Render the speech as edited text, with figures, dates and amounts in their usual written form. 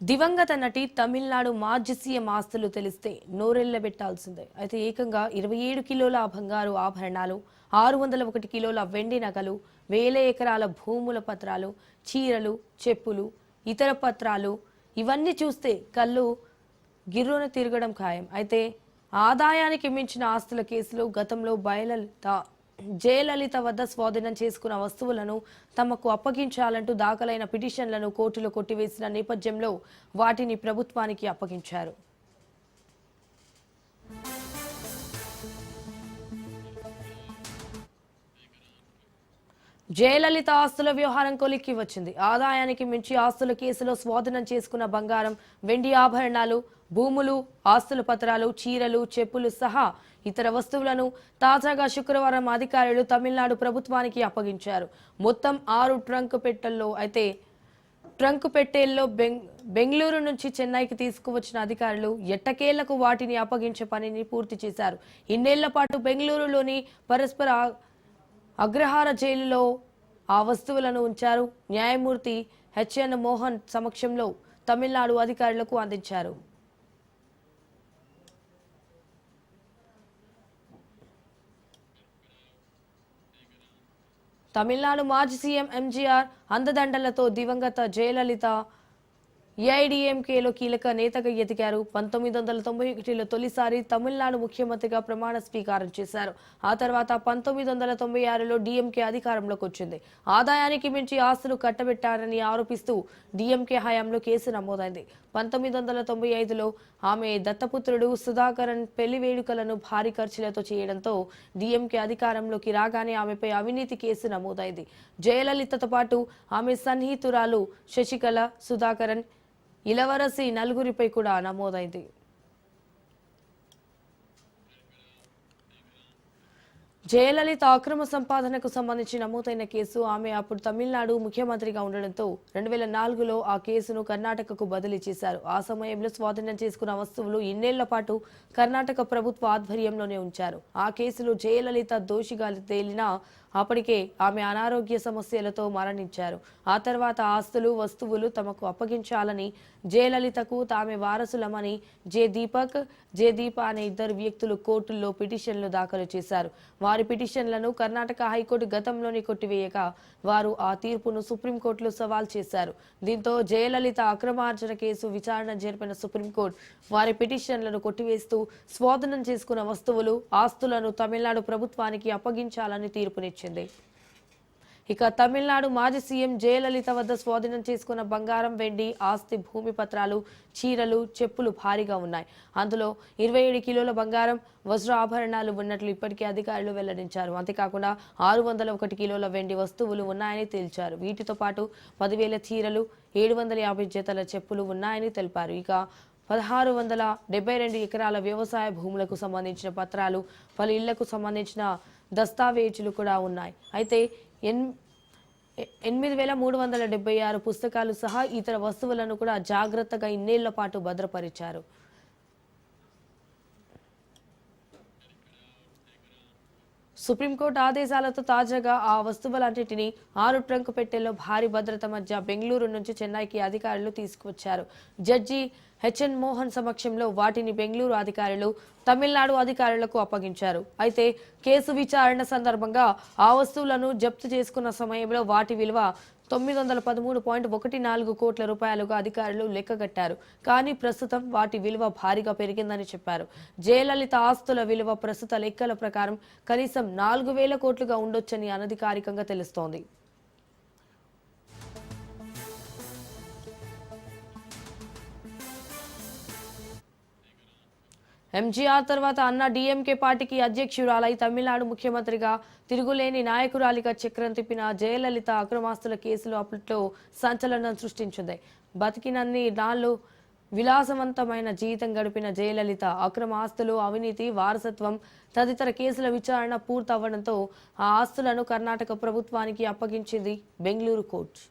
దివంగత నటి తమిళనాడు మాజీ సీఎం ఆస్తులు తెలిస్తే నోరెళ్లబెట్టాల్సిందే. అయితే ఏకంగా 27 కిలోల బంగారు ఆభరణాలు, 601 కిలోల వెండి నగలు, వేల ఎకరాల భూముల పత్రాలు, చీరలు, చెప్పులు, ఇతర పత్రాలు ఇవన్నీ చూస్తే కళ్ళు గిర్రున తిరగడం ఖాయం. అయితే ఆదాయానికి మించిన ఆస్తుల కేసులో గతంలో జయలలిత వద్ద స్వాధీనం చేసుకున్న వస్తువులను తమకు అప్పగించాలంటూ దాఖలైన పిటిషన్లను కోర్టులో కొట్టివేసిన నేపథ్యంలో వాటిని ప్రభుత్వానికి అప్పగించారు. జయలలిత ఆస్తుల వ్యవహారం కొలిక్కి వచ్చింది. ఆదాయానికి మించి ఆస్తుల కేసులో స్వాధీనం చేసుకున్న బంగారం, వెండి ఆభరణాలు, భూములు, ఆస్తుల పత్రాలు, చీరలు, చెప్పులు సహా ఇతర వస్తువులను తాజాగా శుక్రవారం అధికారులు తమిళనాడు ప్రభుత్వానికి అప్పగించారు. మొత్తం 6 ట్రంక్ పెట్టెల్లో బెంగళూరు నుంచి చెన్నైకి తీసుకువచ్చిన అధికారులు ఎట్టకేలకు వాటిని అప్పగించే పనిని పూర్తి చేశారు. ఇన్నేళ్ల పాటు బెంగళూరులోని పరస్పర అగ్రహార జైలులో ఆ వస్తువులను ఉంచారు. న్యాయమూర్తి హెచ్ఎన్ మోహన్ సమక్షంలో తమిళనాడు అధికారులకు అందించారు. తమిళనాడు మాజీ సీఎం ఎంజీఆర్ అందదండలతో దివంగత జయలలిత ఏఐడీఎంకేలో కీలక నేతగా ఎదిగారు. 1991లో తొలిసారి తమిళనాడు ముఖ్యమంత్రిగా ప్రమాణ స్వీకారం చేశారు. ఆ తర్వాత 1996లో డీఎంకే అధికారంలోకి వచ్చింది. ఆదాయానికి మించి ఆస్తులు కట్టబెట్టారని ఆరోపిస్తూ డీఎంకే హయాంలో కేసు నమోదైంది. 1995లో ఆమె దత్తపుత్రుడు సుధాకరన్ పెళ్లి వేడుకలను భారీ ఖర్చులతో చేయడంతో డీఎంకే అధికారంలోకి రాగానే ఆమెపై అవినీతి కేసు నమోదైంది. జయలలితతో పాటు ఆమె సన్నిహితురాలు శశికళ, సుధాకరన్, ఇలవరసి నలుగురిపై కూడా నమోదైంది. జయలలిత అక్రమ సంపాదనకు సంబంధించి నమోదైన కేసు ఆమె అప్పుడు తమిళనాడు ముఖ్యమంత్రిగా ఉండడంతో 2004లో ఆ కేసును కర్ణాటకకు బదిలీ చేశారు. ఆ సమయంలో స్వాధీనం చేసుకున్న వస్తువులు ఇన్నేళ్ల పాటు కర్ణాటక ప్రభుత్వ ఆధ్వర్యంలోనే ఉంచారు. ఆ కేసులో జయలలిత దోషిగా తేలినా అప్పటికే ఆమె అనారోగ్య సమస్యలతో మరణించారు. ఆ తర్వాత ఆస్తులు, వస్తువులు తమకు అప్పగించాలని జయలలితకు తామే వారసులమని జయదీప అనే ఇద్దరు వ్యక్తులు కోర్టుల్లో పిటిషన్లు దాఖలు చేశారు. వారి పిటిషన్లను కర్ణాటక హైకోర్టు గతంలోనే కొట్టివేయగా వారు ఆ తీర్పును సుప్రీంకోర్టులో సవాల్ చేశారు. దీంతో జయలలిత అక్రమార్జన కేసు విచారణ జరిపిన సుప్రీంకోర్టు వారి పిటిషన్లను కొట్టివేస్తూ స్వాధీనం చేసుకున్న వస్తువులు, ఆస్తులను తమిళనాడు ప్రభుత్వానికి అప్పగించాలని తీర్పునిచ్చింది. ఇక తమిళనాడు మాజీ సీఎం జయలలిత వద్ద స్వాధీనం చేసుకున్న బంగారం, వెండి, ఆస్తి, భూమి పత్రాలు, చీరలు, చెప్పులు భారీగా ఉన్నాయి. అందులో 27 కిలోల బంగారం, వజ్ర ఆభరణాలు ఉన్నట్లు ఇప్పటికే అధికారులు వెల్లడించారు. అంతేకాకుండా 601 కిలోల వెండి వస్తువులు ఉన్నాయని తేల్చారు. వీటితో పాటు 10,000 చీరలు, 750 జతల చెప్పులు ఉన్నాయని తెలిపారు. ఇక 1672 ఎకరాల వ్యవసాయ భూములకు సంబంధించిన పత్రాలు, పలు ఇళ్లకు సంబంధించిన దస్తావేజులు కూడా ఉన్నాయి. అయితే 8,376 పుస్తకాలు సహా ఇతర వస్తువులను కూడా జాగ్రత్తగా ఇన్నేళ్ల పాటు భద్రపరిచారు. సుప్రీంకోర్టు ఆదేశాలతో తాజాగా ఆ వస్తువులన్నింటినీ 6 ట్రంక్ పెట్టెల్లో భారీ భద్రత మధ్య బెంగళూరు నుంచి చెన్నైకి అధికారులు తీసుకువచ్చారు. జడ్జి హెచ్ఎన్ మోహన్ సమక్షంలో వాటిని బెంగళూరు అధికారులు తమిళనాడు అధికారులకు అప్పగించారు. అయితే కేసు విచారణ సందర్భంగా ఆ వస్తువులను జప్తు చేసుకున్న సమయంలో వాటి విలువ 913.14 కోట్ల రూపాయలుగా అధికారులు లెక్కగట్టారు. కానీ ప్రస్తుతం వాటి విలువ భారీగా పెరిగిందని చెప్పారు. జయలలిత ఆస్తుల విలువ ప్రస్తుత లెక్కల ప్రకారం కనీసం 4,000 కోట్లుగా ఉండొచ్చని అనధికారికంగా తెలుస్తోంది. ఎంజీఆర్ తర్వాత అన్న డీఎంకే పార్టీకి అధ్యక్షురాలై తమిళనాడు ముఖ్యమంత్రిగా తిరుగులేని నాయకురాలిగా చక్రం తిప్పిన జయలలిత అక్రమాస్తుల కేసులో అప్పట్లో సంచలనం సృష్టించింది. బతికినన్ని నాళ్లు విలాసవంతమైన జీవితం గడిపిన జయలలిత అక్రమ ఆస్తులు, అవినీతి, వారసత్వం తదితర కేసుల విచారణ పూర్తవ్వడంతో ఆ ఆస్తులను కర్ణాటక ప్రభుత్వానికి అప్పగించింది బెంగళూరు కోర్టు.